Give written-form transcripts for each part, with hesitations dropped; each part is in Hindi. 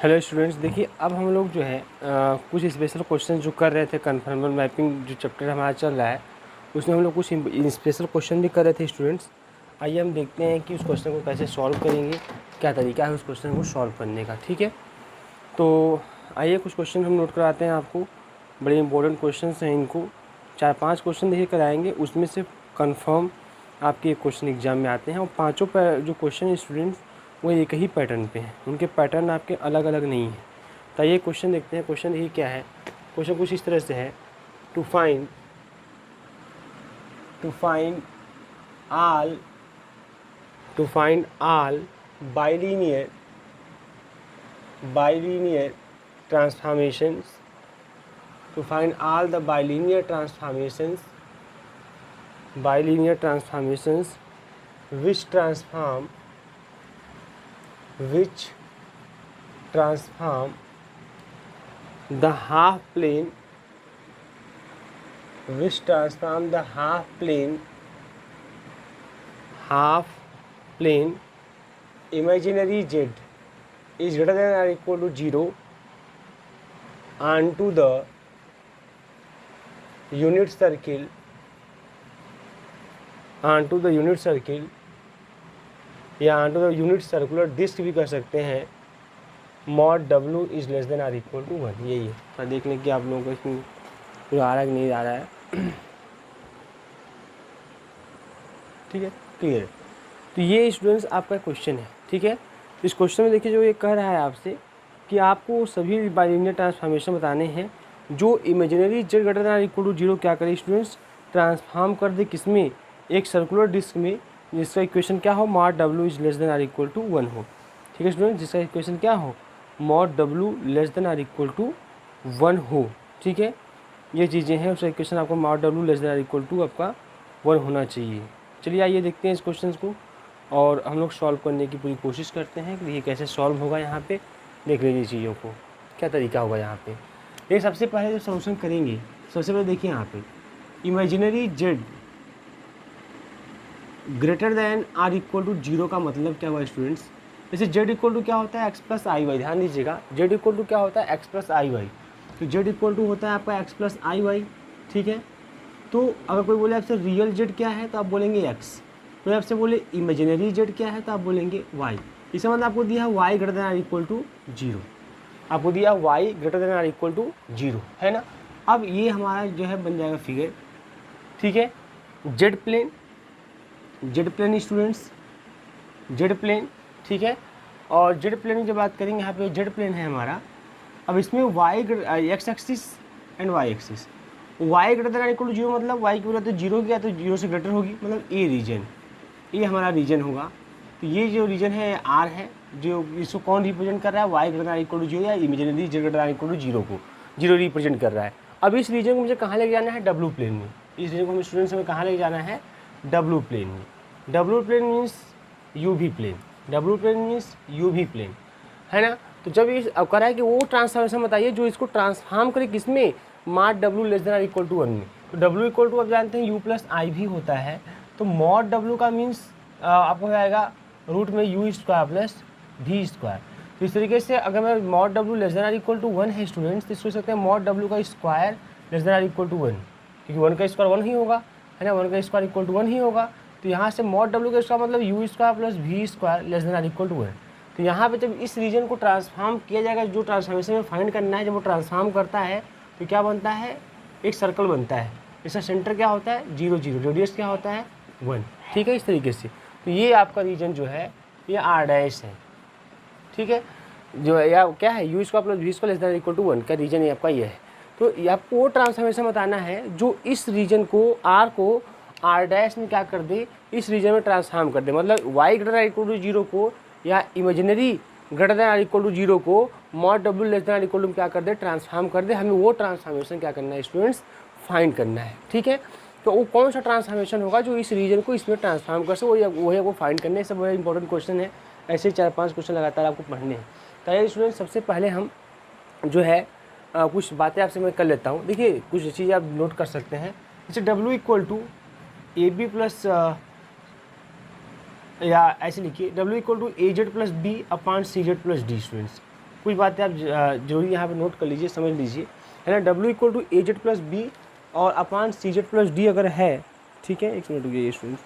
हेलो स्टूडेंट्स, देखिए अब हम लोग जो है कुछ स्पेशल क्वेश्चन जो कर रहे थे, कन्फर्मेबल मैपिंग जो चैप्टर हमारा चल रहा है उसमें हम लोग कुछ स्पेशल क्वेश्चन भी कर रहे थे स्टूडेंट्स। आइए हम देखते हैं कि उस क्वेश्चन को कैसे सॉल्व करेंगे, क्या तरीका है उस क्वेश्चन को सॉल्व करने का। ठीक है, तो आइए कुछ क्वेश्चन हम नोट कराते हैं आपको। बड़े इंपॉर्टेंट क्वेश्चन हैं, इनको 4-5 क्वेश्चन देखिए कराएंगे, उसमें से कन्फर्म आपके क्वेश्चन एग्जाम में आते हैं। और पाँचों जो क्वेश्चन स्टूडेंट्स वो एक ही पैटर्न पे हैं, उनके पैटर्न आपके अलग अलग नहीं हैं। तो ये क्वेश्चन देखते हैं। क्वेश्चन यही क्या है, क्वेश्चन कुछ इस तरह से है, to find all bilinear transformations, to find all the bilinear transformations which transform the half plane imaginary z is greater than or equal to 0 onto the unit circle या onto the unit circular disk भी कर सकते हैं, mod w is less than or equal to 1। यही है। तो देख लें कि आप लोगों को इसमें कुछ आ रहा है कि नहीं आ रहा है। ठीक है, क्लियर है। तो ये स्टूडेंट्स आपका क्वेश्चन है। ठीक है, इस क्वेश्चन में देखिए जो ये कह रहा है आपसे कि आपको सभी बाइलिनियर ट्रांसफॉर्मेशन बताने हैं जो imaginary z greater than equal to 0 क्या करे स्टूडेंट्स, ट्रांसफॉर्म कर दे किसमें, एक सर्कुलर डिस्क में, जिसका इक्वेशन क्या हो, mod w is less than are equal to 1 हो। ठीक है स्टूडेंट, जिसका इक्वेशन क्या हो, mod w less than are equal to 1 हो। ठीक है, ये चीज़ें हैं, उसका इक्वेशन आपको mod w less than are equal to आपका 1 होना चाहिए। चलिए आइए देखते हैं इस क्वेश्चन को और हम लोग सॉल्व करने की पूरी कोशिश करते हैं कि ये कैसे सॉल्व होगा। यहाँ पे देख लीजिए चीज़ों को, क्या तरीका होगा यहाँ पे। ये सबसे पहले जो सॉल्यूशन करेंगे, सबसे पहले देखिए यहाँ पे imaginary z greater than are equal to 0 का मतलब क्या हुआ स्टूडेंट्स। जैसे z इक्वल टू क्या होता है, x प्लस आई वाई। ध्यान दीजिएगा, z इक्वल टू क्या होता है, x प्लस आई वाई। तो z इक्वल टू होता है आपका x प्लस आई वाई। ठीक है, तो अगर कोई बोले आपसे रियल z क्या है तो आप बोलेंगे x, कोई आपसे बोले इमेजिनरी z क्या है तो आप बोलेंगे y। इसका मतलब आपको दिया है y greater than are equal to 0, आपको दिया y greater than are equal to 0 है ना। अब ये हमारा जो है बन जाएगा फिगर। ठीक है, Z plane students, Z plane. ठीक है, और जेड प्लेन की जब बात करेंगे यहाँ पे जेड प्लेन है हमारा। अब इसमें x axis and y axis, y greater than equal to 0 मतलब y की वैल्यू तो 0 गया तो 0 से ग्रेटर होगी, मतलब ए रीजन, ये हमारा रीजन होगा। तो ये जो रीजन है R है, जो इसको कौन रिप्रेजेंट कर रहा है, y greater than equal to 0 या imaginary z greater than equal to 0 को 0 रिप्रेजेंट कर रहा है। अब इस रीजन को मुझे कहाँ लेके जाना है, डब्लू प्लेन में। इस रीजन को हमें स्टूडेंट्स हमें कहाँ लेके जाना है, डब्लू प्लेन में। W plane means UV plane, W plane means UV plane है ना। तो जब ये अब करा है कि वो ट्रांसफॉर्मेशन बताइए जो इसको ट्रांसफॉर्म करे किसमें, mod w less than equal to 1 में। तो w इक्वल टू आप जानते हैं u प्लस आई भी होता है, तो मॉड w का मीन्स आपको आएगा रूट में u square plus v square. तो इस तरीके से अगर मैं mod w less than equal to 1 है स्टूडेंट्स, तो इसको सकते हैं मॉड w का square less than equal to 1, क्योंकि 1 का स्क्वायर 1 ही होगा है ना, 1 का स्क्वायर इक्वल टू 1 ही होगा। तो यहाँ से मॉड w का स्क्वायर मतलब u square plus v square less than equal to 1। तो यहाँ पे जब इस रीजन को ट्रांसफॉर्म किया जाएगा, जो ट्रांसफॉर्मेशन में फाइंड करना है, जब वो ट्रांसफॉर्म करता है तो क्या बनता है, एक सर्कल बनता है। इसका सेंटर क्या होता है, 0 0, रेडियस क्या होता है 1। ठीक है, इस तरीके से। तो ये आपका रीजन जो है ये r डैश है। ठीक है, जो या क्या है u square plus v square less than equal to 1 का रीजन ये आपका ये है। तो ये आपको वो ट्रांसफॉर्मेशन बताना है जो इस रीजन को r को r डैश में क्या कर दे, इस रीजन में ट्रांसफॉर्म कर दे। मतलब y greater than equal to 0 को या imaginary greater than equal to 0 को mod w less than equal to क्या कर दे, ट्रांसफॉर्म कर दे। हमें वो ट्रांसफॉर्मेशन क्या करना है स्टूडेंट्स, फाइंड करना है। ठीक है, तो वो कौन सा ट्रांसफॉर्मेशन होगा जो इस रीजन को इसमें ट्रांसफॉर्म कर सके, वो है वो फाइंड करने। सब बड़ा इंपॉर्टेंट क्वेश्चन है, ऐसे 4-5 क्वेश्चन लगातार आपको पढ़ने हैं। तो ये स्टूडेंट सबसे पहले हम जो है कुछ बातें आपसे मैं कर लेता हूँ। देखिए कुछ चीज़ें आप नोट कर सकते हैं, जैसे w equal to A B plus, या ऐसे लिखिए w equal to A Z plus B upon C Z plus D students. कुछ बातें आप जरूरी यहाँ पे नोट कर लीजिए, समझ लीजिए, है ना। W equal to A Z plus B और upon C Z plus D अगर है, ठीक है, एक मिनट रुकिए स्टूडेंट,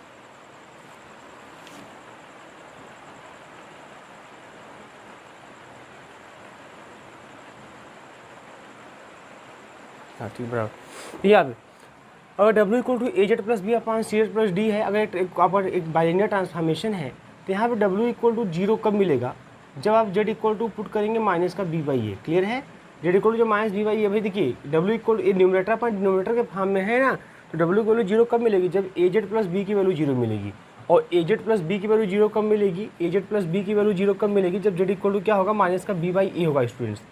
हाँ ठीक बराबर। यहाँ पे अगर W equal to A Z plus B upon C Z plus D है, अगर एक बाइलिनियर ट्रांसफॉर्मेशन है, तो यहाँ पे W इक्वल टू 0 कब मिलेगा, जब आप Z इक्वल टू पुट करेंगे माइनस का बी बाई ए। क्लियर है, Z इक्वल टू जो माइनस बी बाई ए, भाई देखिए W इक्वल ए न्यूमरेटर पर डिनोमिनेटर के फॉर्म में है ना, तो W इक्वल टू 0 कब मिलेगी, जब ए जेड प्लस बी की वैल्यू 0 मिलेगी। और ए जेड प्लस बी की वैल्यू 0 कब मिलेगी, ए जेड प्लस बी की वैल्यू 0 कब मिलेगी, जब Z इक्वल टू क्या होगा, माइनस का बी बाई ए होगा स्टूडेंट्स।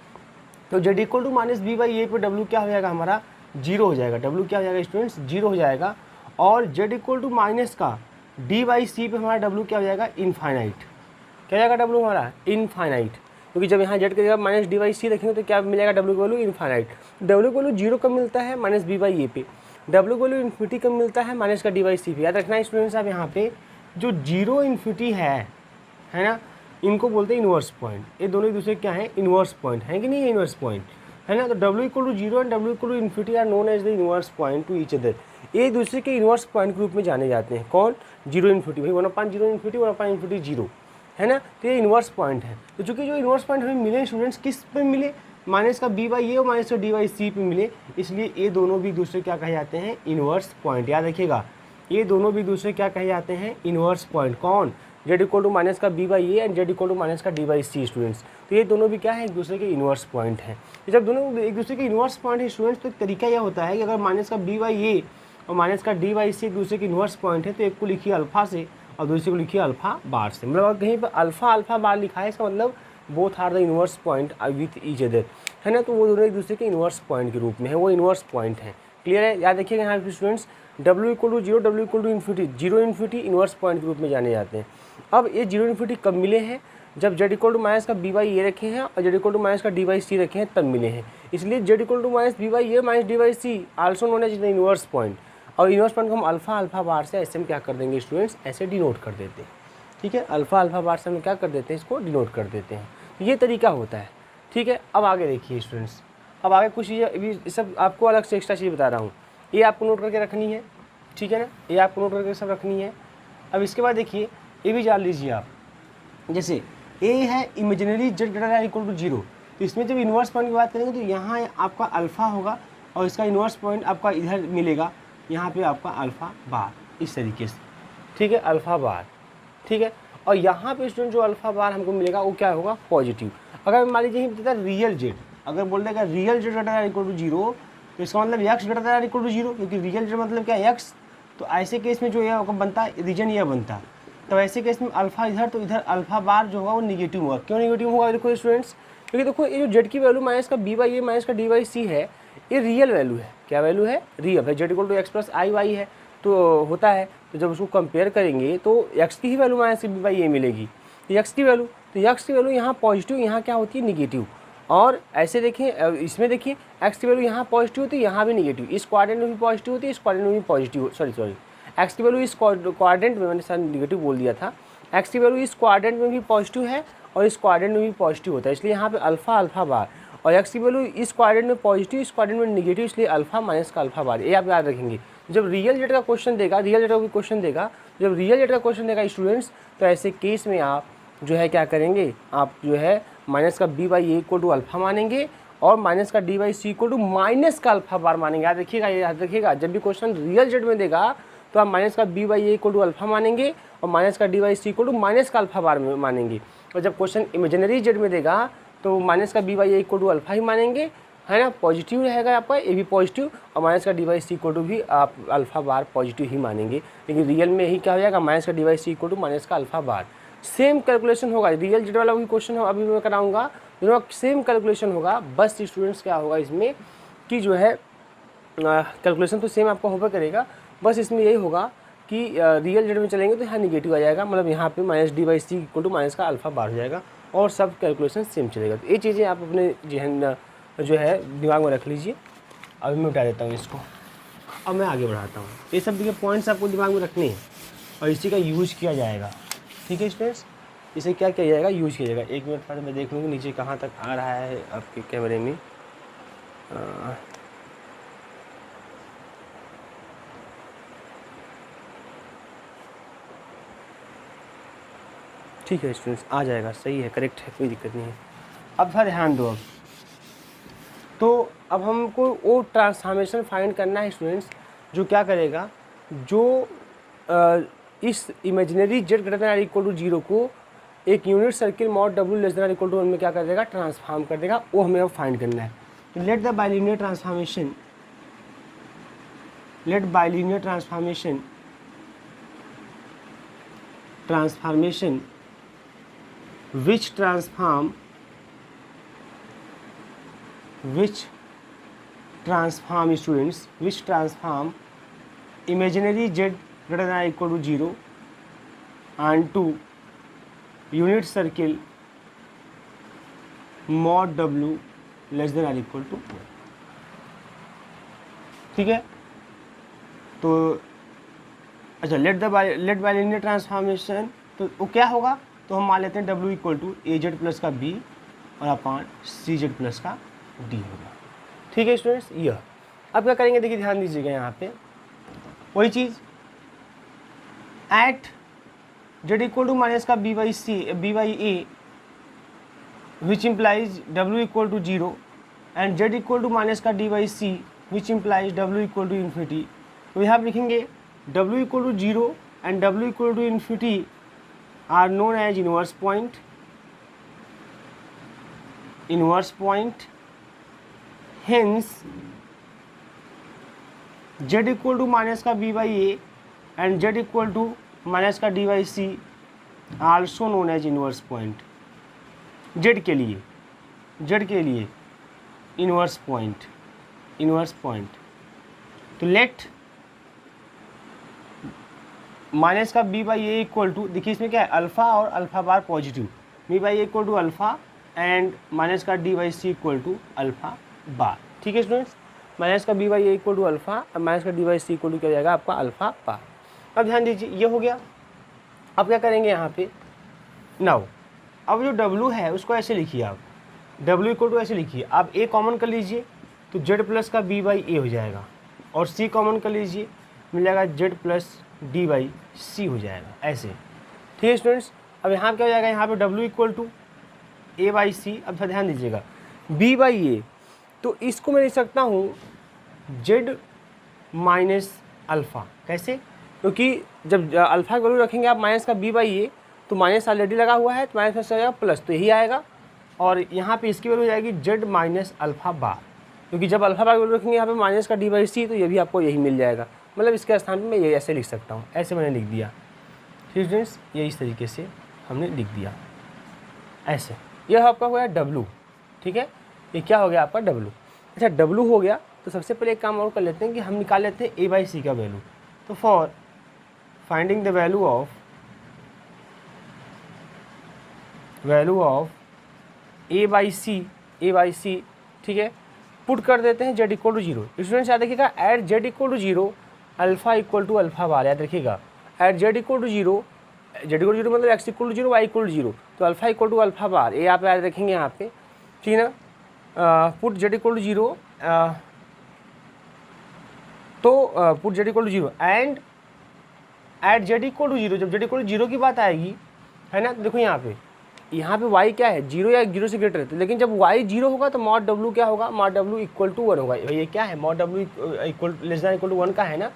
तो Z equal to minus B by A पर W क्या हो जाएगा, हमारा 0 हो जाएगा। W क्या हो जाएगा स्टूडेंट्स, 0 हो जाएगा। और Z इक्वल टू माइनस का डी बाई सी पे हमारा W क्या हो जाएगा, इनफाइनाइट। क्या हो जाएगा W हमारा, इनफाइनाइट, क्योंकि जब यहाँ Z की जगह माइनस डी बाई सी रखेंगे तो क्या मिलेगा, W की वैल्यू इनफाइनाइट। W की वैल्यू 0 कब मिलता है, माइनस बी बाई ए पे। W की वैल्यू इन्फिनिटी कब मिलता है, माइनस का डी बाई सी पे। याद रखना स्टूडेंट्स आप यहाँ पे जो 0 इन्फिनिटी है ना, इनको बोलते हैं इन्वर्स पॉइंट। ये दोनों एक दूसरे क्या है, इन्वर्स पॉइंट है कि नहीं है, इन्वर्स पॉइंट है ना। तो W equal to 0 and W equal to infinity are known as the inverse point to each other. ये दूसरे के इन्वर्स पॉइंट के रूप में जाने जाते हैं। कौन, 0 इन्फिनिटी, भाई 1/0 इन्फिनिटी 1/इन्फिनिटी 0 है ना, तो ये इन्वर्स पॉइंट है। तो चूंकि जो इन्वर्स पॉइंट हमें मिले स्टूडेंट्स, किस पे मिले, माइनस का बी बाई ए और माइनस का डी बाई सी पे मिले, इसलिए ये दोनों भी दूसरे क्या कहे जाते हैं, इन्वर्स पॉइंट। याद रखिएगा, ये दोनों भी दूसरे क्या कहे जाते हैं, इन्वर्स पॉइंट। कौन, Z इक्वल टू माइनस का B by A and Z equal to minus का डी बाई सी स्टूडेंट्स। तो ये दोनों भी क्या है, एक दूसरे के इन्वर्स पॉइंट हैं। जब दोनों एक दूसरे के इन्वर्स पॉइंट है स्टूडेंट्स, तो तरीका यह होता है कि अगर माइनस का बी बाई ए और माइनस का डी बाई सी एक दूसरे के इन्वर्स पॉइंट है, तो एक को लिखिए अल्फा से और दूसरे को लिखिए अल्फा बार से। मतलब अगर कहीं पर अल्फा अल्फा बार लिखा है, इसका मतलब both are the inverse point with each other, है ना। तो वो दोनों एक दूसरे के इन्वर्स पॉइंट के रूप में है, वो इन्वर्स पॉइंट है। क्लियर है, याद रखिएगा यहाँ पे students, W equal to 0, W equal to infinity, 0 infinity inverse point के रूप में जाने जाते हैं। अब ये 0 इन्फिनिटी कब मिले हैं, जब Z इक्वल टू माइनस का बी बाई ए रखे हैं और Z इक्वल टू माइनस का डी बाई सी रखे हैं, तब मिले हैं। इसलिए Z equal to minus B by A minus D by C also known as the inverse point. और इन्वर्स पॉइंट को हम अल्फा अल्फा बार से ऐसे हम क्या कर देंगे स्टूडेंट्स, ऐसे डिनोट कर देते हैं। ठीक है, अल्फा अल्फा बार से हम क्या कर देते हैं, इसको डिनोट कर देते हैं। ये तरीका होता है। ठीक है, अब आगे देखिए स्टूडेंट्स, अब आगे कुछ चीज़ें अभी सब आपको अलग से एक्स्ट्रा चीज़ बता रहा हूँ, ये आपको नोट करके रखनी है। ठीक है ना, ये आपको नोट करके सब रखनी है। अब इसके बाद देखिए, ये भी जान लीजिए आप, जैसे ए है imaginary Z greater than equal to 0, तो इसमें जब इन्वर्स पॉइंट की बात करेंगे तो यहाँ आपका अल्फ़ा होगा और इसका इन्वर्स पॉइंट आपका इधर मिलेगा, यहाँ पे आपका अल्फ़ा बार, इस तरीके से। ठीक है, अल्फ़ा बार। ठीक है, और यहाँ पे स्टूडेंट जो अल्फ़ा बार हमको मिलेगा वो क्या होगा, पॉजिटिव। अगर मान लीजिए बताता है रियल Z, अगर बोल देगा real Z greater than equal to 0, तो इसका मतलब X greater than equal to 0, क्योंकि रियल Z मतलब क्या है, X। तो ऐसे केस में जो यह बनता है, रीजन यह बनता है। तो ऐसे केस में अल्फा इधर, तो इधर अल्फा बार जो होगा वो निगेटिव होगा। क्यों निगेटिव होगा, देखो स्टूडेंट्स, क्योंकि देखो ये जो Z की वैल्यू माइनस का बी बाई ए माइनस का डी बाई सी है, ये रियल वैल्यू है। क्या वैल्यू है, रियल है। Z equal to X plus I Y है, तो होता है। तो जब उसको कंपेयर करेंगे तो x की ही वैल्यू माइनस बी बाई ए मिलेगी, तो x की वैल्यू, तो x की वैल्यू यहाँ पॉजिटिव, यहाँ क्या होती है, निगेटिव। और ऐसे देखिए, इसमें देखिए x की वैल्यू यहाँ पॉजिटिव होती है, यहाँ भी निगेटिव। इस क्वाड्रेंट में भी पॉजिटिव होती है, इस क्वाड्रेंट में भी पॉजिटिव, सॉरी x की वैल्यू इस क्वाड्रेंट में, मैंने शायद निगेटिव बोल दिया था, x की वैल्यू इस क्वाड्रेंट में भी पॉजिटिव है और इस क्वाड्रेंट में भी पॉजिटिव होता है, इसलिए यहाँ पे अल्फा अल्फा बार। और x की वैल्यू इस क्वाड्रेंट में पॉजिटिव, इस क्वाड्रेंट में निगेटिव, इसलिए अल्फा माइनस का अल्फा बार। ये आप याद रखेंगे। जब रियल Z का क्वेश्चन देगा, रियल Z का कोई क्वेश्चन देगा, जब रियल Z का क्वेश्चन देगा स्टूडेंट्स, तो ऐसे केस में आप जो है क्या करेंगे, आप जो है माइनस का B by A equal to alpha मानेंगे और माइनस का D by C equal to minus का अल्फा बार मानेंगे। याद रखिएगा, याद रखिएगा, जब भी क्वेश्चन रियल Z में देगा तो आप माइनस का B by A equal to alpha मानेंगे और माइनस का D by C equal to minus का अल्फा बार में मानेंगे। और जब क्वेश्चन इमेजिनरी Z में देगा तो माइनस का B by A equal to alpha ही मानेंगे, है ना, पॉजिटिव रहेगा आपका, ए भी पॉजिटिव, और माइनस का D by C equal to भी आप अल्फा बार पॉजिटिव ही मानेंगे। लेकिन रियल में ही क्या हो जाएगा, माइनस का D by C equal to minus का अल्फा बार। सेम कैलकुलेशन होगा, रियल Z वाला भी क्वेश्चन अभी मैं कराऊंगा, दोनों सेम कैलकुलेशन होगा। बस स्टूडेंट्स क्या होगा इसमें कि जो है कैलकुलेशन तो सेम आपका होगा करेगा, बस इसमें यही होगा कि रियल Z में चलेंगे तो यहाँ निगेटिव आ जाएगा, मतलब यहाँ पे minus D by C equal to minus का अल्फा बार हो जाएगा और सब कैलकुलेशन सेम चलेगा। तो ये चीज़ें आप अपने जहन जो है दिमाग में रख लीजिए। अभी मैं उठा देता हूँ इसको, अब मैं आगे बढ़ाता हूँ। ये सब के पॉइंट्स आपको दिमाग में रखने हैं और इसी का यूज किया जाएगा। ठीक है स्टूडेंट्स, इसे क्या किया जाएगा, यूज किया जाएगा। 1 मिनट बाद मैं देख लूँगी नीचे कहाँ तक आ रहा है आपके कैमरे में। ठीक है स्टूडेंट्स, आ जाएगा, सही है, करेक्ट है, कोई दिक्कत नहीं है। अब थोड़ा ध्यान दो। अब तो अब हमको वो ट्रांसफॉर्मेशन फाइंड करना है स्टूडेंट्स, जो क्या करेगा, जो इस imaginary Z greater than equal to 0 को एक unit circle mod W less than equal to 1 में क्या कर देगा, ट्रांसफॉर्म कर देगा। वो हमें अब फाइंड करना है। तो let bilinear transformation which transform imaginary z greater than or equal to 0 and to unit circle mod w less than or equal to 1। ठीक है, तो अच्छा लेट बाइलिनियर ट्रांसफॉर्मेशन, तो वो क्या होगा, तो हम मान लेते हैं W equal to A Z plus का B और अपान सी जेड प्लस का D होगा। ठीक है स्टूडेंट्स, यह अब क्या करेंगे, देखिए ध्यान दीजिएगा यहाँ पे वही चीज़, at Z equal to minus का B by A which implies W equal to 0 and Z equal to minus का D by C which implies W equal to infinity. तो यहाँ पर लिखेंगे W equal to 0 and W equal to infinity are known as inverse point, hence z equal to minus का b by A and z equal to minus का d by C also known as inverse point. z के लिए इनवर्स पॉइंट। तो लेट माइनस का b by A equal to, देखिए इसमें क्या है, अल्फ़ा और alpha bar positive, b by A equal to alpha and minus का d by C equal to alpha bar. ठीक है स्टूडेंट्स, माइनस का b by A equal to alpha और माइनस का d by C equal to क्या जाएगा आपका अल्फ़ा बार। अब ध्यान दीजिए, ये हो गया। अब क्या करेंगे यहाँ पे, नाउ अब जो w है उसको ऐसे लिखिए आप, w इक्वल टू ऐसे लिखिए आप, a कॉमन कर लीजिए तो z प्लस का b बाई ए हो जाएगा, और c कॉमन कर लीजिए मिल जाएगा z प्लस डी बाई सी हो जाएगा, ऐसे। ठीक है स्टूडेंट्स, अब यहाँ क्या हो जाएगा, यहाँ पे W equal to A by C. अब थोड़ा ध्यान दीजिएगा, B बाई ए, तो इसको मैं लिख सकता हूँ Z माइनस अल्फ़ा। कैसे, क्योंकि जब अल्फ़ा की वैल्यू रखेंगे आप माइनस का B बाई ए, तो माइनस ऑलरेडी लगा हुआ है, तो माइनस में से आएगा प्लस, तो यही आएगा। और यहाँ पे इसकी वैल्यू हो जाएगी Z माइनस अल्फ़ा बार, क्योंकि जब अल्फ़ा बार की वैल्यू रखेंगे यहाँ पे माइनस का D बाई सी, तो ये भी आपको यही मिल जाएगा। मतलब इसके स्थान पे मैं ये ऐसे लिख सकता हूँ, ऐसे मैंने लिख दिया। ठीक स्टूडेंट्स, ये इस तरीके से हमने लिख दिया ऐसे। यह आपका हो गया W। ठीक है, ये क्या हो गया आपका W। अच्छा W हो गया, तो सबसे पहले एक काम और कर लेते हैं कि हम निकाल लेते हैं A बाई सी का वैल्यू। तो for finding the value of A by C, ठीक है, पुट कर देते हैं Z इक्वल टू 0। स्टूडेंट्स याद रखिएगा, at Z equal to 0 alpha equal to alpha bar, याद रखिएगा, at Z equal to 0, Z equal to 0 मतलब x equal to 0 y equal to 0, तो alpha equal to alpha bar, ये आप याद रखेंगे यहाँ पे। ठीक है ना, पुट Z इक्वल टू 0, तो put Z equal to 0 and at Z equal to 0, जब Z इक्वल टू 0 की बात आएगी, है ना, तो देखो यहाँ पे y क्या है, 0 या 0 से ग्रेटर है, तो लेकिन जब y 0 होगा तो मॉड w क्या होगा, मॉड w इक्वल टू 1 होगा। ये क्या है, mod w equal less than equal to 1 का है ना,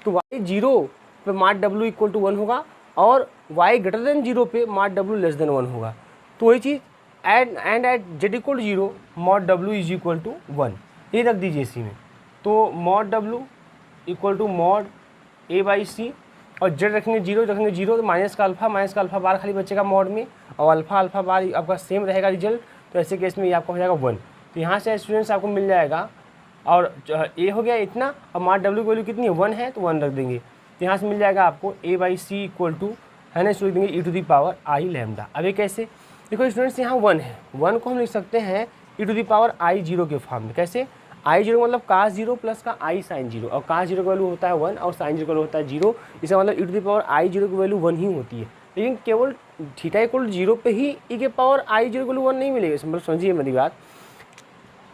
तो y 0 पे मॉड w इक्वल टू 1 होगा और y ग्रेटर देन 0 पे मॉड w लेस देन 1 होगा। तो वही चीज़ and at Z equal to 0 mod w is equal to 1, ये रख दीजिए इसी में। तो mod w equal to mod a by C, और Z रखेंगे 0, रखेंगे 0, तो माइनस का अल्फ़ा बार खाली बचेगा मॉड में, और अल्फ़ा बार आपका सेम रहेगा रिजल्ट। तो ऐसे केस में ये आपका हो जाएगा 1। तो यहाँ से स्टूडेंट्स आपको मिल जाएगा, और ए हो गया इतना, और मॉड W की वैल्यू कितनी है, 1 है, तो 1 रख देंगे। तो यहाँ से मिल जाएगा आपको A by C equal to, है ना, इसको लिख देंगे e to the power I lambda. अब ये कैसे, देखो स्टूडेंट्स यहाँ 1 है, 1 को हम लिख सकते हैं e टू दी पावर आई 0 के फॉर्म में। कैसे, आई 0 मतलब cos 0 प्लस का आई साइन 0, और cos 0 का वैल्यू होता है 1 और साइन 0 का वैल्यू होता है 0, इसका मतलब e टू दी पावर आई 0 की वैल्यू 1 ही होती है। लेकिन केवल थीटा इक्वल 0 पे ही ई के पावर आई 0 इक्वल 1 नहीं मिलेगा। सिंपल समझिए मेरी बात,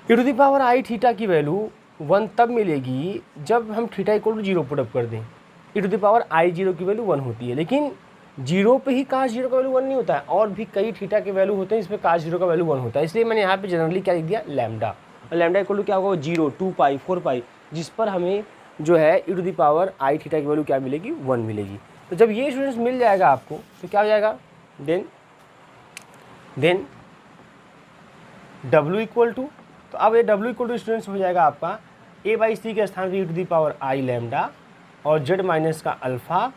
E to the power I theta की वैल्यू 1 तब मिलेगी जब हम थीटा इक्वल टू 0 पुटअप कर दें। ई टू द पावर आई 0 की वैल्यू 1 होती है, लेकिन 0 पे ही काश 0 का वैल्यू 1 नहीं होता है, और भी कई थीटा के वैल्यू होते हैं इसमें काश 0 का वैल्यू 1 होता है। इसलिए मैंने यहाँ पे जनरली क्या लिख दिया, लैम्डा। और लैम्डा इक्वल टू क्या होगा, 0, 2 पाई, 4 पाई, जिस पर हमें जो है E to the power I theta की वैल्यू क्या मिलेगी, 1 मिलेगी। तो जब ये स्टूडेंट्स मिल जाएगा आपको तो क्या हो जाएगा, देन W इक्वल टू, तो अब ये W इक्वल टू स्टूडेंट्स हो जाएगा आपका a/c के स्थान पर E to the power I lambda और z माइनस का अल्फ़ा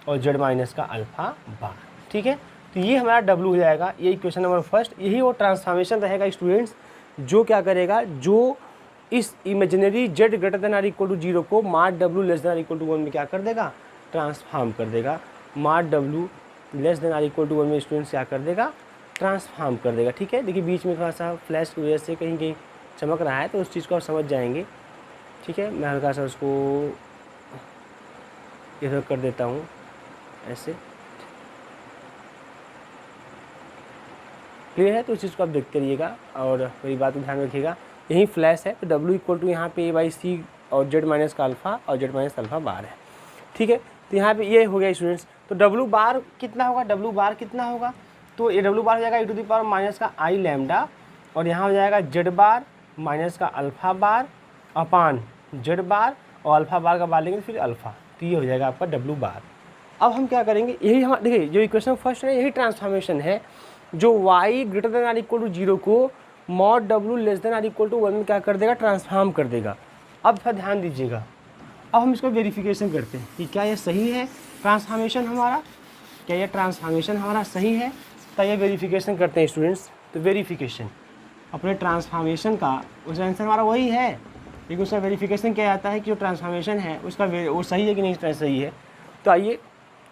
और z माइनस का अल्फ़ा बार। ठीक है, तो ये हमारा W हो जाएगा। ये इक्वेशन नंबर फर्स्ट, यही वो ट्रांसफॉर्मेशन रहेगा स्टूडेंट्स जो क्या करेगा, जो इस imaginary z greater than are equal to 0 को mod W less than are equal to 1 में क्या कर देगा, ट्रांसफॉर्म कर देगा। Mod W less than are equal to 1 में स्टूडेंट्स क्या कर देगा, ट्रांसफॉर्म कर देगा। ठीक है, देखिए बीच में थोड़ा सा फ्लैश की वजह से कहीं कहीं चमक रहा है, तो उस चीज़ को आप समझ जाएंगे। ठीक है, मैं हल्का सा उसको इधर कर देता हूँ ऐसे, क्लियर है, तो उस चीज़ को आप देखते रहिएगा और मेरी बात को ध्यान रखिएगा। यही फ्लैश है, तो W इक्वल टू यहाँ पे a/c और z माइनस का अल्फ़ा और z माइनस अल्फ़ा बार है। ठीक है, तो यहाँ पे ये हो गया स्टूडेंट्स। तो W बार कितना होगा, W बार कितना होगा, तो ये W बार हो जाएगा E to the power minus का आई लैम्डा, और यहाँ हो जाएगा z बार माइनस का अल्फ़ा बार अपान z बार, और अल्फ़ा बार का बार लेंगे फिर अल्फ़ा, तो ये हो जाएगा आपका W बार। अब हम क्या करेंगे, यही हम देखिए जो इक्वेशन फर्स्ट है यही ट्रांसफॉर्मेशन है जो y greater than are equal to 0 को mod W less than are equal to 1 में क्या कर देगा, ट्रांसफॉर्म कर देगा। अब थोड़ा ध्यान दीजिएगा, अब हम इसको वेरिफिकेशन करते हैं कि क्या ये सही है ट्रांसफॉर्मेशन हमारा, क्या ये ट्रांसफॉर्मेशन हमारा सही है, तो ये वेरिफिकेशन करते हैं स्टूडेंट्स। तो वेरिफिकेशन अपने ट्रांसफॉर्मेशन का उसका आंसर हमारा वही है, लेकिन उसका वेरिफिकेशन क्या आता है कि जो ट्रांसफॉर्मेशन है उसका वो सही है कि नहीं सही है। तो आइए,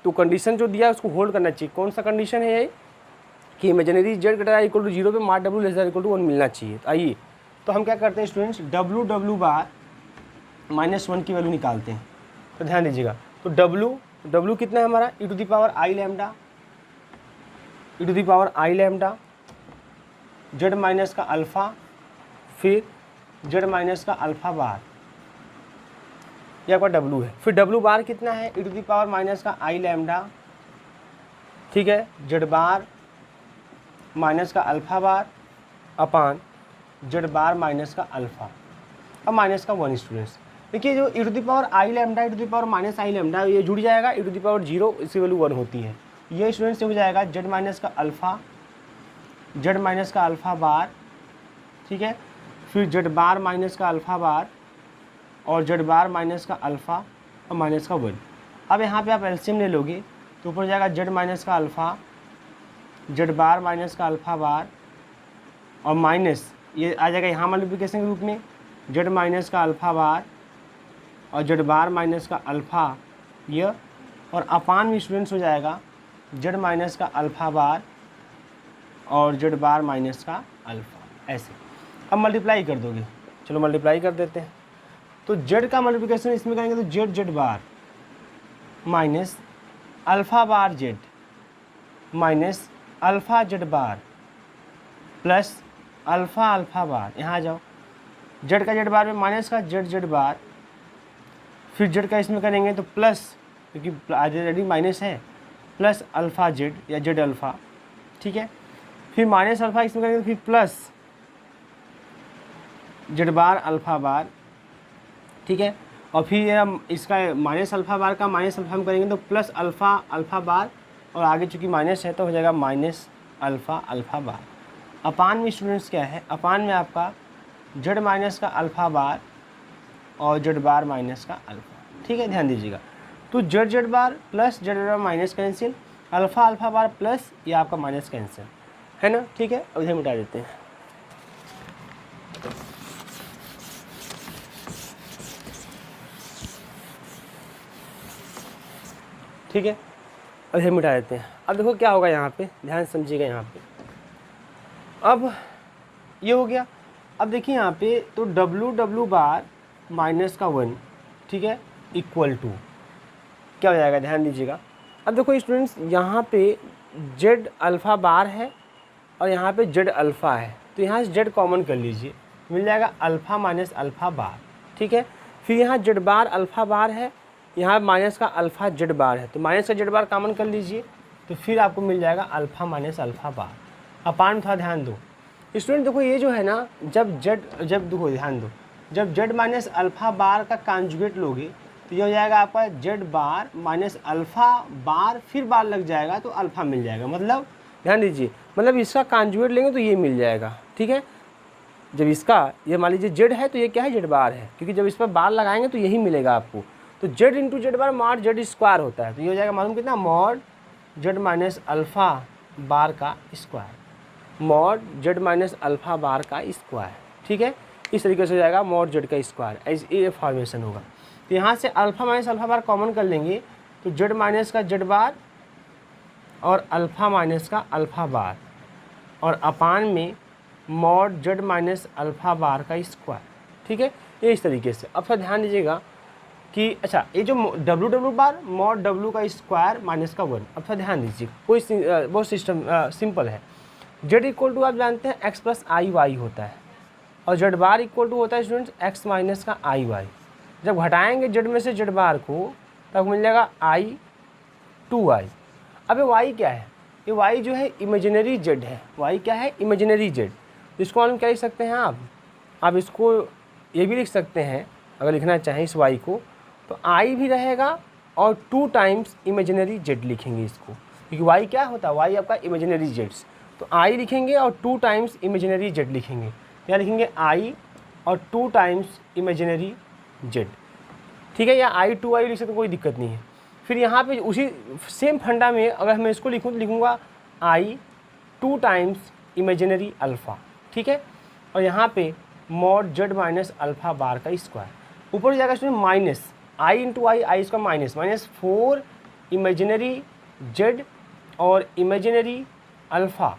तो कंडीशन जो दिया है उसको होल्ड करना चाहिए। कौन सा कंडीशन है ये, कि imaginary z greater equal to 0 पे mod W less than equal to 1 मिलना चाहिए। तो आइए, तो हम क्या करते हैं स्टूडेंट्स, W बार -1 की वैल्यू निकालते हैं। तो ध्यान दीजिएगा, तो W कितना है हमारा, E to the power I lambda, E to the power I lambda, z minus का अल्फ़ा, फिर z माइनस का अल्फ़ा बार, यह आपका W है। फिर W बार कितना है, E to the power minus का आई लैम्डा, ठीक है, z बार माइनस का alpha bar upon z bar minus का अल्फ़ा, अब माइनस का 1 स्टूडेंट्स। देखिए जो E to the power I lambda, E to the power minus I lambda, ये जुड़ जाएगा, ई टू द पावर 0 इसकी वैल्यू 1 होती है। ये स्टूडेंट्स से हो जाएगा z माइनस का अल्फ़ा, z माइनस का अल्फ़ा बार, ठीक है, फिर z बार माइनस का अल्फ़ा बार और z बार माइनस का अल्फ़ा और माइनस का 1। अब यहाँ पे आप एलसीएम ले लोगे तो ऊपर जाएगा z माइनस का अल्फ़ा, z बार माइनस का अल्फ़ा बार और माइनस ये आ जाएगा यहाँ मल्टीप्लिकेशन के रूप में z माइनस का अल्फ़ा बार और z बार माइनस का अल्फ़ा ये, और अपान में स्टूडेंट्स हो जाएगा z माइनस का अल्फ़ा बार और z बार माइनस का अल्फ़ा, ऐसे। अब मल्टीप्लाई कर दोगे, चलो मल्टीप्लाई कर देते हैं। तो z का मल्टीप्लिकेशन इसमें करेंगे तो z बार माइनस अल्फ़ा बार z माइनस अल्फ़ा z बार प्लस अल्फ़ा अल्फ़ा बार, यहाँ आ जाओ, z का z बार में माइनस का z बार, फिर z का इसमें करेंगे तो प्लस, क्योंकि ऑलरेडी माइनस है, प्लस अल्फ़ा z या z अल्फ़ा, ठीक है, फिर माइनस अल्फ़ा इसमें करेंगे तो फिर प्लस z बार अल्फ़ा बार, ठीक है, और फिर इसका माइनस अल्फ़ा बार का माइनस अल्फ़ा हम करेंगे तो प्लस अल्फ़ा अल्फ़ा बार, और आगे चूँकि माइनस है तो हो जाएगा माइनस अल्फ़ा अल्फ़ा बार। अपान में स्टूडेंट्स क्या है, अपान में आपका z माइनस का अल्फ़ा बार और z बार माइनस का अल्फ़ा, ठीक है, ध्यान दीजिएगा। तो z बार plus z bar minus cancel, alpha alpha बार प्लस ये आपका माइनस कैंसिल है ना, ठीक है, अब इधर मिटा देते हैं। ठीक है, अब इधर मिटा देते हैं। अब देखो क्या होगा यहाँ पे, ध्यान समझिएगा यहाँ पे। अब ये हो गया, अब देखिए यहाँ पे तो W बार माइनस का 1, ठीक है, इक्वल टू क्या हो जाएगा, ध्यान दीजिएगा, अब देखो स्टूडेंट्स, यहाँ पे जेड अल्फ़ा बार है और यहाँ पे जेड अल्फ़ा है, तो यहाँ से जेड कॉमन कर लीजिए, मिल जाएगा अल्फ़ा माइनस अल्फ़ा बार, ठीक है। फिर यहाँ जेड बार अल्फ़ा बार है, यहाँ माइनस का अल्फ़ा जेड बार है, तो माइनस का जेड बार कॉमन कर लीजिए, तो फिर आपको मिल जाएगा अल्फ़ा माइनस अल्फ़ा बार। अपान में थोड़ा ध्यान दो स्टूडेंट, देखो ये जो है ना, जब देखो ध्यान दो, जब जेड माइनस अल्फ़ा बार का कॉन्जुगेट लोगे तो ये हो जाएगा आपका जेड बार माइनस अल्फ़ा बार, फिर बार लग जाएगा तो अल्फ़ा मिल जाएगा। मतलब ध्यान दीजिए, मतलब इसका कॉन्जुगेट लेंगे तो ये मिल जाएगा, ठीक है। जब इसका ये मान लीजिए जेड है तो ये क्या है, जेड बार है, क्योंकि जब इस पर बार लगाएंगे तो यही मिलेगा आपको। तो Z into Z bar mod Z square होता है, तो ये हो जाएगा मालूम कितना, mod Z minus alpha bar का square, mod Z minus alpha bar का स्क्वायर, ठीक है। इस तरीके से हो जाएगा मॉड जेड का स्क्वायर, ऐसे ये फॉर्मेशन होगा। तो यहाँ से अल्फ़ा माइनस अल्फ़ा बार कॉमन कर लेंगे तो जेड माइनस का जेड बार और अल्फ़ा माइनस का अल्फ़ा बार और अपान में mod Z minus alpha bar का स्क्वायर, ठीक है। ये इस तरीके से। अब थोड़ा ध्यान दीजिएगा कि अच्छा ये जो डब्ल्यू बार मॉड डब्ल्यू का स्क्वायर माइनस का 1, अब थोड़ा ध्यान दीजिए, कोई बहुत सिस्टम सिंपल है। जेड इक्वल टू आप जानते हैं एक्स प्लस आई वाई होता है, और जेड बार इक्वल टू होता है स्टूडेंट्स एक्स माइनस का आई वाई। जब घटाएंगे जेड में से जेड बार को तब मिल जाएगा आई टू वाई। अब ये वाई क्या है, ये वाई जो है इमेजिनरी जेड है, वाई क्या है, इमेजिनरी जेड। इसको हम क्या लिख सकते हैं, आप इसको ये भी लिख सकते हैं, अगर लिखना चाहें इस वाई को, तो आई भी रहेगा और 2 टाइम्स इमेजिनरी जेड लिखेंगे इसको, क्योंकि वाई क्या होता है, वाई आपका इमेजिनरी जेड्स। तो आई लिखेंगे और 2 टाइम्स इमेजिनरी जेड लिखेंगे, या लिखेंगे आई और 2 टाइम्स इमेजिनरी जेड, ठीक है। या आई टू आई लिख सकते, कोई दिक्कत नहीं है। फिर यहाँ पे उसी सेम फंडा में अगर मैं इसको लिखूँ तो लिखूँगा आई 2 टाइम्स इमेजिनरी अल्फ़ा, ठीक है। और यहाँ पे mod Z minus alpha bar का स्क्वायर, ऊपर जाएगा इसमें माइनस आई इंटू आई इसका माइनस 4 इमेजिनरी जेड और imaginary alpha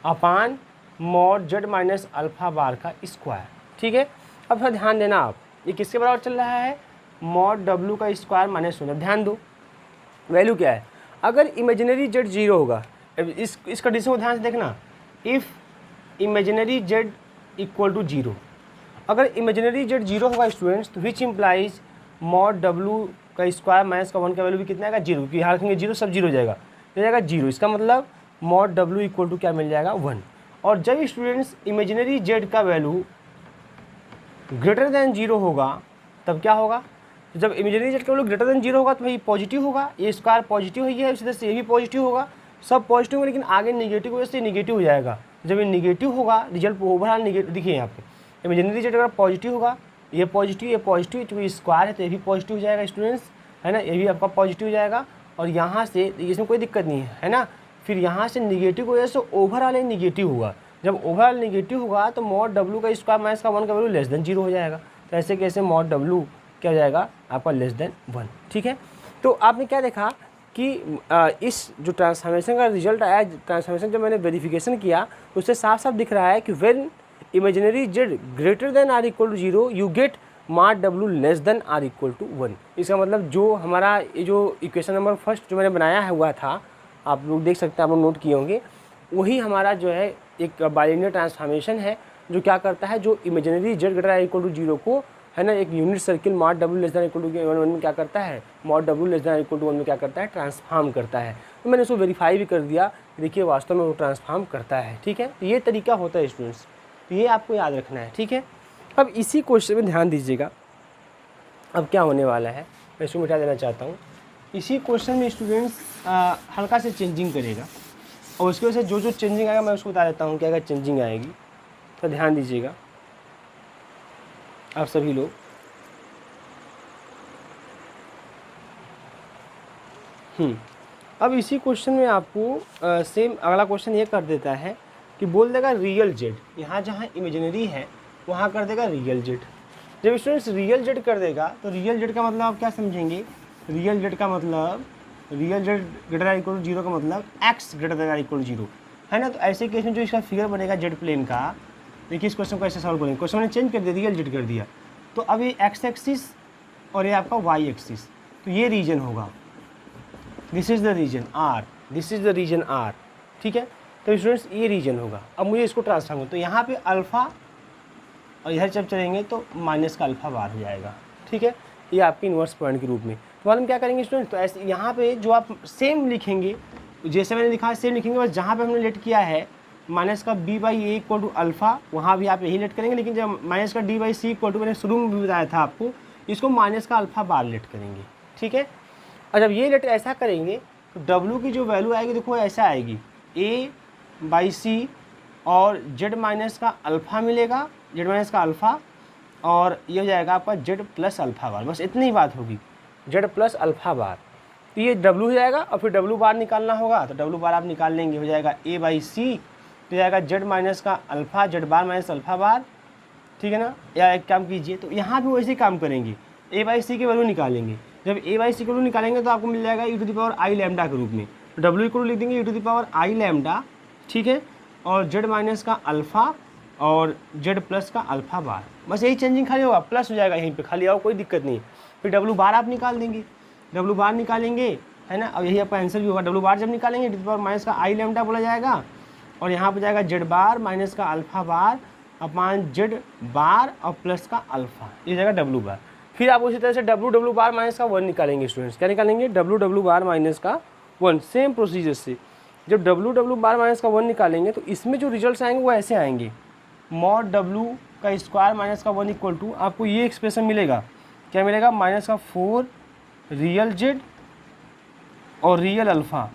upon mod Z minus alpha bar का स्क्वायर, ठीक है। अब थोड़ा ध्यान देना, आप ये किसके बराबर चल रहा है, मॉड डब्ल्यू का स्क्वायर माइनस 1। ध्यान दो वैल्यू क्या है, अगर इमेजिनरी जेड 0 होगा, इस कंडीशन को ध्यान से देखना, if imaginary Z equal to 0, अगर इमेजिनरी जेड 0 होगा स्टूडेंट्स, तो विच इम्प्लाइज मॉड डब्ल्यू का स्क्वायर माइनस का 1 का वैल्यू भी कितना आएगा, 0, क्योंकि यहाँ रखेंगे 0 सब 0 हो जाएगा, ये जाएगा 0। इसका मतलब मॉड डब्ल्यू इक्वल टू क्या मिल जाएगा, 1। और जब स्टूडेंट्स इमेजिनरी जेड का वैल्यू ग्रेटर देन 0 होगा तब क्या होगा, तो जब इमेजिनरी जेड का वैल्यू ग्रेटर देन 0 होगा तो भाई पॉजिटिव होगा, ये स्क्वायर पॉजिटिव ही है, इसी तरह से ये भी पॉजिटिव होगा, सब पॉजिटिव होगा, लेकिन आगे निगेटिव वजह से निगेटिव हो जाएगा। जब ये निगेटिव होगा रिजल्ट ओवरऑल निगेटिव, देखिए यहाँ पे इमेजिनरी जेड अगर पॉजिटिव होगा, ये पॉजिटिव चूँकि स्क्वायर है तो ये भी पॉजिटिव हो जाएगा स्टूडेंट्स, है ना, ये भी आपका पॉजिटिव हो जाएगा। और यहाँ से इसमें कोई दिक्कत नहीं है ना। फिर यहाँ से निगेटिव की वजह से ओवरऑल ये निगेटिव होगा, जब ओवरऑल निगेटिव होगा तो मॉड डब्ल्यू का स्क्वायर माइनस का 1 का वैल्यू लेस देन 0 हो जाएगा। तो ऐसे कैसे मॉड डब्ल्यू क्या हो जाएगा आपका लेस देन 1, ठीक है। तो आपने क्या देखा कि इस जो ट्रांसफॉर्मेशन का रिजल्ट आया, ट्रांसफॉर्मेशन जब मैंने वेरिफिकेशन किया तो उससे साफ साफ दिख रहा है कि when imaginary Z greater than are equal to 0 you get mod W less than are equal to 1। इसका मतलब जो हमारा ये जो इक्वेशन नंबर फर्स्ट जो मैंने बनाया हुआ था, आप लोग देख सकते हैं, आप लोग नोट किए होंगे, वही हमारा जो है एक बाइलिनियर ट्रांसफॉर्मेशन है जो क्या करता है, जो imaginary Z greater r equal to 0 को, है ना, एक unit circle mod W less than equal to 1 में क्या करता है, mod W less than equal to 1 में क्या करता है, ट्रांसफॉर्म करता है। तो मैंने उसको वेरीफाई भी कर दिया, देखिए वास्तव में वो ट्रांसफॉर्म करता है, ठीक है। तो ये तरीका होता है स्टूडेंट्स, तो ये आपको याद रखना है, ठीक है। अब इसी क्वेश्चन में ध्यान दीजिएगा, अब क्या होने वाला है मैं इसको मिटा देना चाहता हूँ। इसी क्वेश्चन में स्टूडेंट्स हल्का से चेंजिंग करेगा, और उसकी वजह से जो जो चेंजिंग आएगा मैं उसको बता देता हूँ क्या क्या चेंजिंग आएगी, तो ध्यान दीजिएगा आप सभी लोग। अब इसी क्वेश्चन में आपको सेम अगला क्वेश्चन ये कर देता है कि बोल देगा रियल जेड, यहाँ जहाँ इमेजिनरी है वहाँ कर देगा रियल जेड। जब स्टूडेंट्स रियल जेड कर देगा तो रियल जेड का मतलब आप क्या समझेंगे, रियल जेड का मतलब real z greater than equal to 0 का मतलब x greater than equal to 0, है ना। तो ऐसे केस में जो इसका फिगर बनेगा जेड प्लेन का, देखिए इस क्वेश्चन को ऐसे सॉल्व करेंगे, क्वेश्चन मैंने चेंज कर दिया, रियल जेड कर दिया, तो अब ये एक्स एक्सिस और ये आपका वाई एक्सिस, तो ये रीजन होगा, this is the region r, this is the region r, ठीक है। तो स्टूडेंट्स ये रीजन होगा। अब मुझे इसको ट्रांसफॉर्म करो, तो यहाँ पे अल्फ़ा और इधर जब चलेंगे तो माइनस का अल्फ़ा बार हो जाएगा, ठीक है। ये आपकी इन्वर्स पॉइंट के रूप में। तो हम क्या करेंगे स्टूडेंट, तो ऐसे यहाँ पे जो आप सेम लिखेंगे, जैसे मैंने लिखा है सेम लिखेंगे, बस जहाँ पे हमने लेट किया है माइनस का B by A equal to alpha, वहाँ भी आप यही लेट करेंगे। लेकिन जब माइनस का D by C equal to, मैंने शुरू में भी बताया था आपको, इसको माइनस का अल्फ़ा बार लेट करेंगे, ठीक है। और जब ये लेट ऐसा करेंगे तो डब्ल्यू की जो वैल्यू आएगी देखो ऐसा आएगी, ए बाई सी और जेड माइनस का अल्फ़ा मिलेगा, जेड माइनस का अल्फ़ा, और ये हो जाएगा आपका जेड प्लस अल्फ़ा बार। बस इतनी ही बात होगी, जेड प्लस अल्फ़ा बार। तो ये डब्ल्यू हो जाएगा और फिर डब्ल्यू बार निकालना होगा, तो डब्ल्यू बार आप निकाल लेंगे, हो जाएगा ए बाई सी, तो जाएगा जेड माइनस का अल्फ़ा, जेड बार माइनस अल्फ़ा बार, ठीक है ना। या एक काम कीजिए, तो यहाँ भी वैसे ही काम करेंगे, ए बाई सी की वैल्यू निकालेंगे। जब ए बाई सी की वैल्यू निकालेंगे तो आपको मिल जाएगा E to the power I lambda के रूप में, तो डब्ल्यू को लिख देंगे E to the power I lambda, ठीक है, और जेड माइनस का अल्फ़ा और जेड प्लस का अल्फ़ा बार। बस यही चेंजिंग खाली होगा, प्लस हो जाएगा यहीं पे खाली, और कोई दिक्कत नहीं। फिर डब्ल्यू बार आप निकाल देंगे, डब्ल्यू बार निकालेंगे, है ना। अब यही आपका आंसर भी होगा, डब्ल्यू बार जब निकालेंगे टू द पावर माइनस का आई लैम्डा बोला जाएगा, और यहाँ पर जाएगा जेड बार माइनस का अल्फ़ा बार अपान जेड बार और प्लस का अल्फ़ा, ये जाएगा डब्ल्यू बार। फिर आप उसी तरह से डब्ल्यू बार माइनस का 1 निकालेंगे स्टूडेंट्स, क्या निकालेंगे, डब्ल्यू बार माइनस का 1, सेम प्रोसीजर से। जब डब्ल्यू बार माइनस का 1 निकालेंगे तो इसमें जो रिजल्ट्स आएंगे वो ऐसे आएंगे, मॉड डब्ल्यू का स्क्वायर माइनस का 1 इक्वल टू, आपको ये एक्सप्रेशन मिलेगा, क्या मिलेगा, माइनस का 4 रियल जेड और real alpha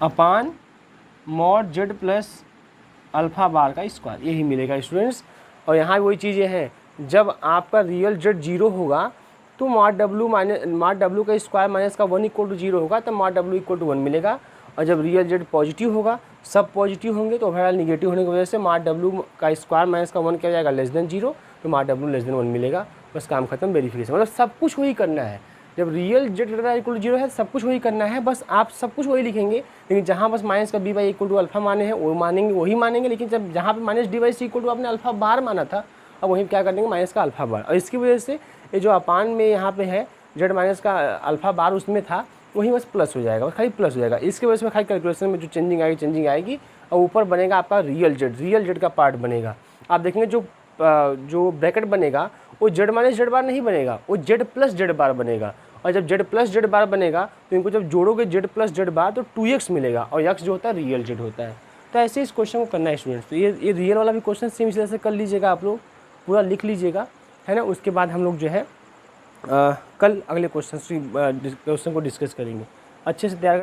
upon mod Z plus alpha bar का स्क्वायर, यही मिलेगा स्टूडेंट्स। और यहाँ वही चीज़ें हैं, जब आपका रियल जेड 0 होगा तो मॉड डब्ल्यू का स्क्वायर माइनस का 1 इक्वल टू 0 होगा, तब मॉड डब्ल्यू इक्वल टू 1 मिलेगा। और जब रियल जेड पॉजिटिव होगा, सब पॉजिटिव होंगे, तो ओवरऑल निगेटिव होने की वजह से मॉड डब्ल्यू का स्क्वायर माइनस का 1 क्या हो जाएगा, लेस देन 0, तो मॉड डब्ल्यू लेस देन 1 मिलेगा। बस काम खत्म, वेरिफिकेशन। मतलब सब कुछ वही करना है, जब रियल जेड इक्वल टू 0 है सब कुछ वही करना है, बस आप सब कुछ वही लिखेंगे। लेकिन जहाँ बस माइनस का B by equal to alpha माने हैं वो मानेंगे, वही मानेंगे। लेकिन जब जहाँ पे minus D by C equal to आपने अल्फ़ा बार माना था, अब वहीं क्या कर देंगे, माइनस का अल्फ़ा बार। और इसकी वजह से ये जो अपान में यहाँ पे है जेड माइनस का अल्फ़ा बार उसमें था, वहीं बस प्लस हो जाएगा, खाली प्लस हो जाएगा। इसकी वजह से खाली कैलकुलेशन में जो चेंजिंग आएगी और ऊपर बनेगा आपका रियल जेड का पार्ट बनेगा। आप देखेंगे जो ब्रैकेट बनेगा वो जेड माइनस जेड बार नहीं बनेगा, वो जेड प्लस जेड बार बनेगा। और जब जेड प्लस जेड बार बनेगा तो इनको जब जोड़ोगे जेड प्लस जेड बार तो 2x मिलेगा, और x जो होता है रियल जेड होता है। तो ऐसे इस क्वेश्चन को करना है स्टूडेंट्स। तो ये रियल वाला भी क्वेश्चन सेम इसी तरह से कर लीजिएगा, आप लोग पूरा लिख लीजिएगा, है ना। उसके बाद हम लोग जो है कल अगले क्वेश्चन को डिस्कस करेंगे, अच्छे से तैयार